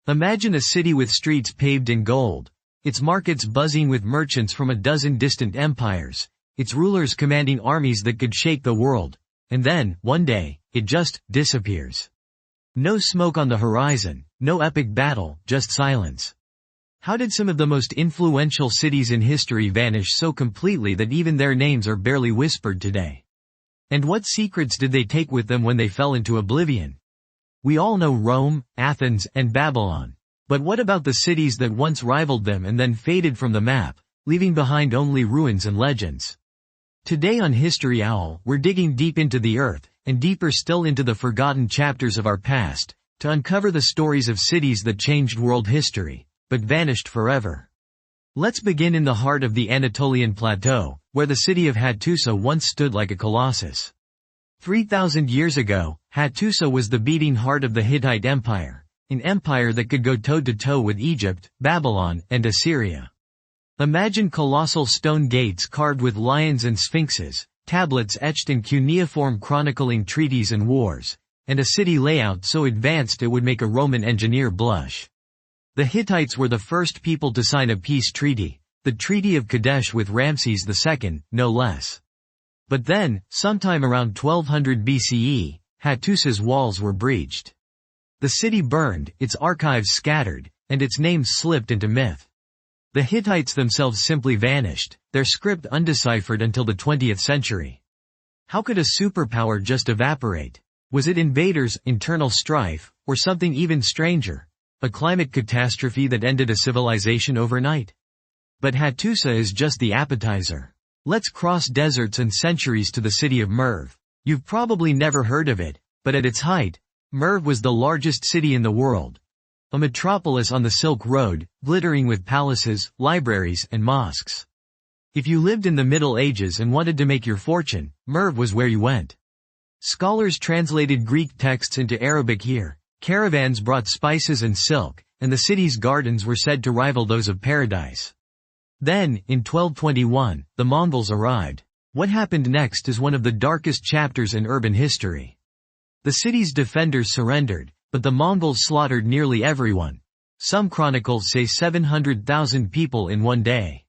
Imagine a city with streets paved in gold, its markets buzzing with merchants from a dozen distant empires, its rulers commanding armies that could shake the world, and then, one day, it just disappears. No smoke on the horizon, no epic battle, just silence. How did some of the most influential cities in history vanish so completely that even their names are barely whispered today? And what secrets did they take with them when they fell into oblivion? We all know Rome, Athens, and Babylon. But what about the cities that once rivaled them and then faded from the map, leaving behind only ruins and legends? Today on History Owl, we're digging deep into the earth, and deeper still into the forgotten chapters of our past, to uncover the stories of cities that changed world history, but vanished forever. Let's begin in the heart of the Anatolian Plateau, where the city of Hattusa once stood like a colossus. 3,000 years ago, Hattusa was the beating heart of the Hittite Empire, an empire that could go toe-to-toe with Egypt, Babylon, and Assyria. Imagine colossal stone gates carved with lions and sphinxes, tablets etched in cuneiform chronicling treaties and wars, and a city layout so advanced it would make a Roman engineer blush. The Hittites were the first people to sign a peace treaty, the Treaty of Kadesh with Ramses II, no less. But then, sometime around 1200 BCE, Hattusa's walls were breached. The city burned, its archives scattered, and its name slipped into myth. The Hittites themselves simply vanished, their script undeciphered until the 20th century. How could a superpower just evaporate? Was it invaders, internal strife, or something even stranger? A climate catastrophe that ended a civilization overnight? But Hattusa is just the appetizer. Let's cross deserts and centuries to the city of Merv. You've probably never heard of it, but at its height, Merv was the largest city in the world. A metropolis on the Silk Road, glittering with palaces, libraries, and mosques. If you lived in the Middle Ages and wanted to make your fortune, Merv was where you went. Scholars translated Greek texts into Arabic here, caravans brought spices and silk, and the city's gardens were said to rival those of paradise. Then, in 1221, the Mongols arrived. What happened next is one of the darkest chapters in urban history. The city's defenders surrendered, but the Mongols slaughtered nearly everyone. Some chronicles say 700,000 people in one day.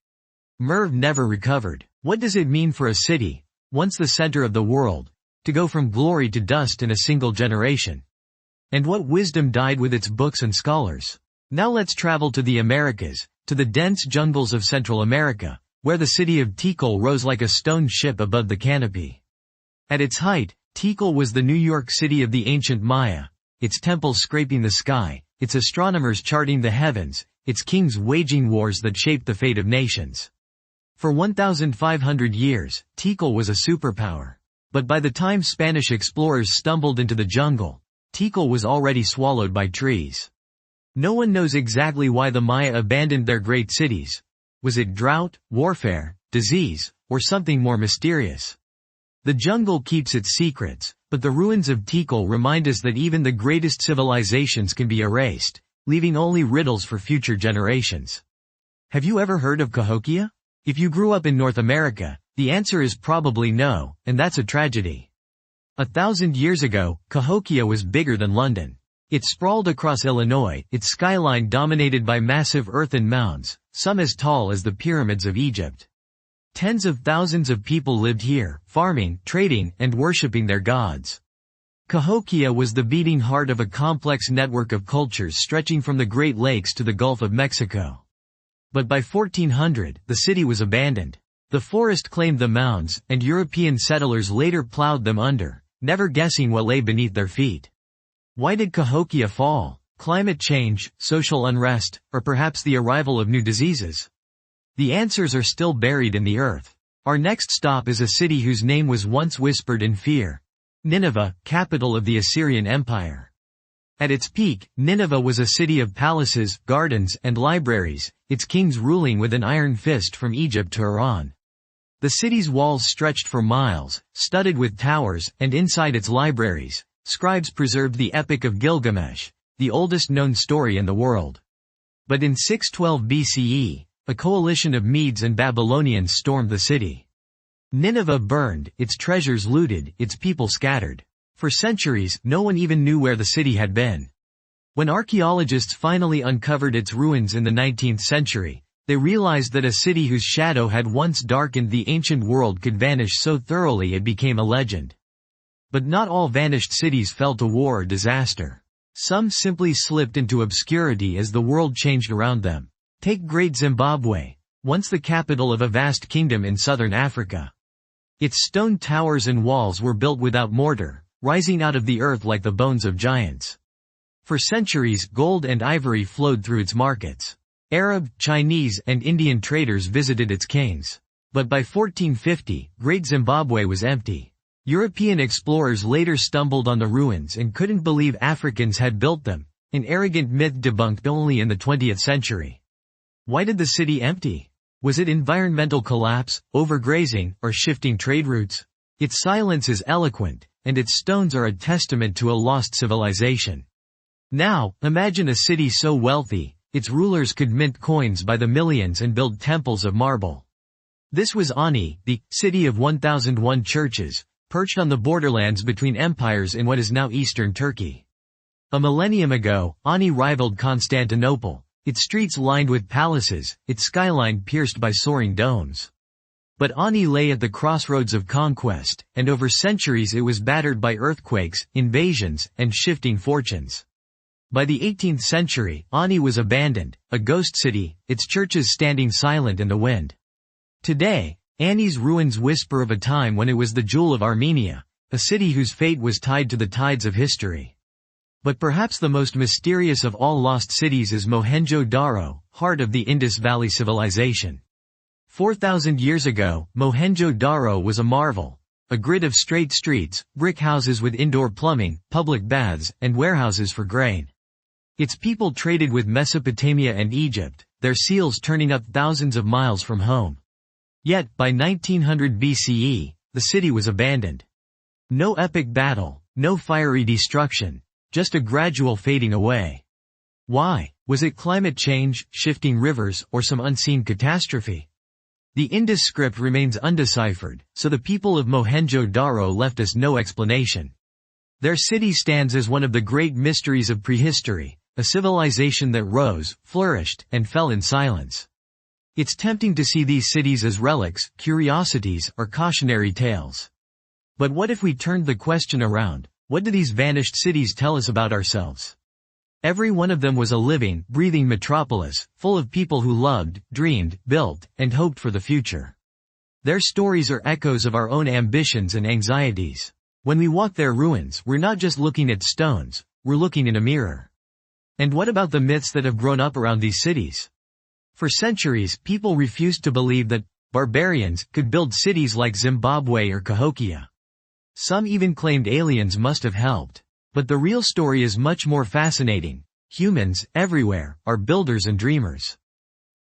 Merv never recovered. What does it mean for a city, once the center of the world, to go from glory to dust in a single generation? And what wisdom died with its books and scholars? Now let's travel to the Americas, to the dense jungles of Central America, where the city of Tikal rose like a stone ship above the canopy. At its height, Tikal was the New York City of the ancient Maya, its temples scraping the sky, its astronomers charting the heavens, its kings waging wars that shaped the fate of nations. For 1,500 years, Tikal was a superpower. But by the time Spanish explorers stumbled into the jungle, Tikal was already swallowed by trees. No one knows exactly why the Maya abandoned their great cities. Was it drought, warfare, disease, or something more mysterious? The jungle keeps its secrets, but the ruins of Tikal remind us that even the greatest civilizations can be erased, leaving only riddles for future generations. Have you ever heard of Cahokia? If you grew up in North America, the answer is probably no, and that's a tragedy. 1,000 years ago, Cahokia was bigger than London. It sprawled across Illinois, its skyline dominated by massive earthen mounds, some as tall as the pyramids of Egypt. Tens of thousands of people lived here, farming, trading, and worshipping their gods. Cahokia was the beating heart of a complex network of cultures stretching from the Great Lakes to the Gulf of Mexico. But by 1400, the city was abandoned. The forest claimed the mounds, and European settlers later plowed them under, never guessing what lay beneath their feet. Why did Cahokia fall? Climate change, social unrest, or perhaps the arrival of new diseases? The answers are still buried in the earth. Our next stop is a city whose name was once whispered in fear. Nineveh, capital of the Assyrian Empire. At its peak, Nineveh was a city of palaces, gardens, and libraries, its kings ruling with an iron fist from Egypt to Iran. The city's walls stretched for miles, studded with towers, and inside its libraries, scribes preserved the Epic of Gilgamesh, the oldest known story in the world. But in 612 BCE, a coalition of Medes and Babylonians stormed the city. Nineveh burned, its treasures looted, its people scattered. For centuries, no one even knew where the city had been. When archaeologists finally uncovered its ruins in the 19th century, they realized that a city whose shadow had once darkened the ancient world could vanish so thoroughly it became a legend. But not all vanished cities fell to war or disaster. Some simply slipped into obscurity as the world changed around them. Take Great Zimbabwe, once the capital of a vast kingdom in southern Africa. Its stone towers and walls were built without mortar, rising out of the earth like the bones of giants. For centuries, gold and ivory flowed through its markets. Arab, Chinese, and Indian traders visited its caves. But by 1450, Great Zimbabwe was empty. European explorers later stumbled on the ruins and couldn't believe Africans had built them, an arrogant myth debunked only in the 20th century. Why did the city empty? Was it environmental collapse, overgrazing, or shifting trade routes? Its silence is eloquent, and its stones are a testament to a lost civilization. Now, imagine a city so wealthy, its rulers could mint coins by the millions and build temples of marble. This was Ani, the city of 1001 churches, perched on the borderlands between empires in what is now eastern Turkey. A millennium ago, Ani rivaled Constantinople, its streets lined with palaces, its skyline pierced by soaring domes. But Ani lay at the crossroads of conquest, and over centuries it was battered by earthquakes, invasions, and shifting fortunes. By the 18th century, Ani was abandoned, a ghost city, its churches standing silent in the wind. Today, Ani's ruins whisper of a time when it was the jewel of Armenia, a city whose fate was tied to the tides of history. But perhaps the most mysterious of all lost cities is Mohenjo-Daro, heart of the Indus Valley civilization. 4,000 years ago, Mohenjo-Daro was a marvel. A grid of straight streets, brick houses with indoor plumbing, public baths, and warehouses for grain. Its people traded with Mesopotamia and Egypt, their seals turning up thousands of miles from home. Yet, by 1900 BCE, the city was abandoned. No epic battle, no fiery destruction, just a gradual fading away. Why? Was it climate change, shifting rivers, or some unseen catastrophe? The Indus script remains undeciphered, so the people of Mohenjo-Daro left us no explanation. Their city stands as one of the great mysteries of prehistory, a civilization that rose, flourished, and fell in silence. It's tempting to see these cities as relics, curiosities, or cautionary tales. But what if we turned the question around? What do these vanished cities tell us about ourselves? Every one of them was a living, breathing metropolis, full of people who loved, dreamed, built, and hoped for the future. Their stories are echoes of our own ambitions and anxieties. When we walk their ruins, we're not just looking at stones, we're looking in a mirror. And what about the myths that have grown up around these cities? For centuries, people refused to believe that barbarians could build cities like Zimbabwe or Cahokia. Some even claimed aliens must have helped. But the real story is much more fascinating. Humans, everywhere, are builders and dreamers.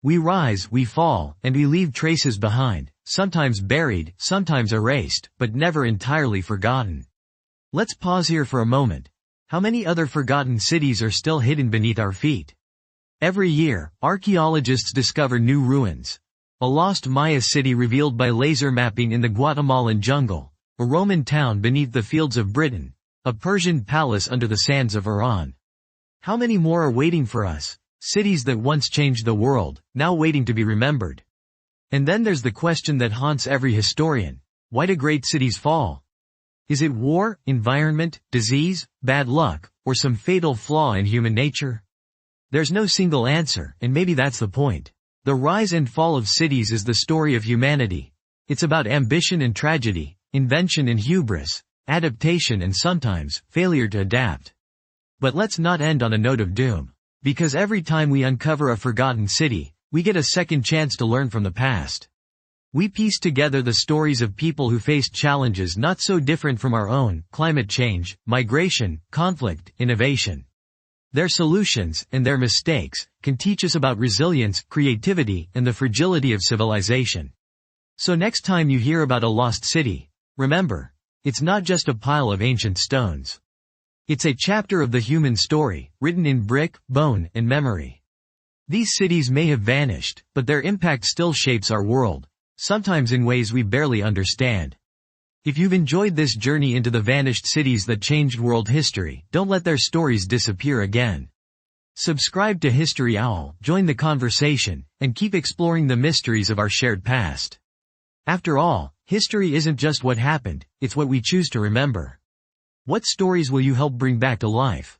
We rise, we fall, and we leave traces behind, sometimes buried, sometimes erased, but never entirely forgotten. Let's pause here for a moment. How many other forgotten cities are still hidden beneath our feet? Every year, archaeologists discover new ruins. A lost Maya city revealed by laser mapping in the Guatemalan jungle, a Roman town beneath the fields of Britain, a Persian palace under the sands of Iran. How many more are waiting for us? Cities that once changed the world, now waiting to be remembered. And then there's the question that haunts every historian. Why do great cities fall? Is it war, environment, disease, bad luck, or some fatal flaw in human nature? There's no single answer, and maybe that's the point. The rise and fall of cities is the story of humanity. It's about ambition and tragedy, invention and hubris, adaptation and sometimes, failure to adapt. But let's not end on a note of doom. Because every time we uncover a forgotten city, we get a second chance to learn from the past. We piece together the stories of people who faced challenges not so different from our own: climate change, migration, conflict, innovation. Their solutions, and their mistakes, can teach us about resilience, creativity, and the fragility of civilization. So next time you hear about a lost city, remember, it's not just a pile of ancient stones. It's a chapter of the human story, written in brick, bone, and memory. These cities may have vanished, but their impact still shapes our world, sometimes in ways we barely understand. If you've enjoyed this journey into the vanished cities that changed world history, don't let their stories disappear again. Subscribe to History Owl, join the conversation, and keep exploring the mysteries of our shared past. After all, history isn't just what happened, it's what we choose to remember. What stories will you help bring back to life?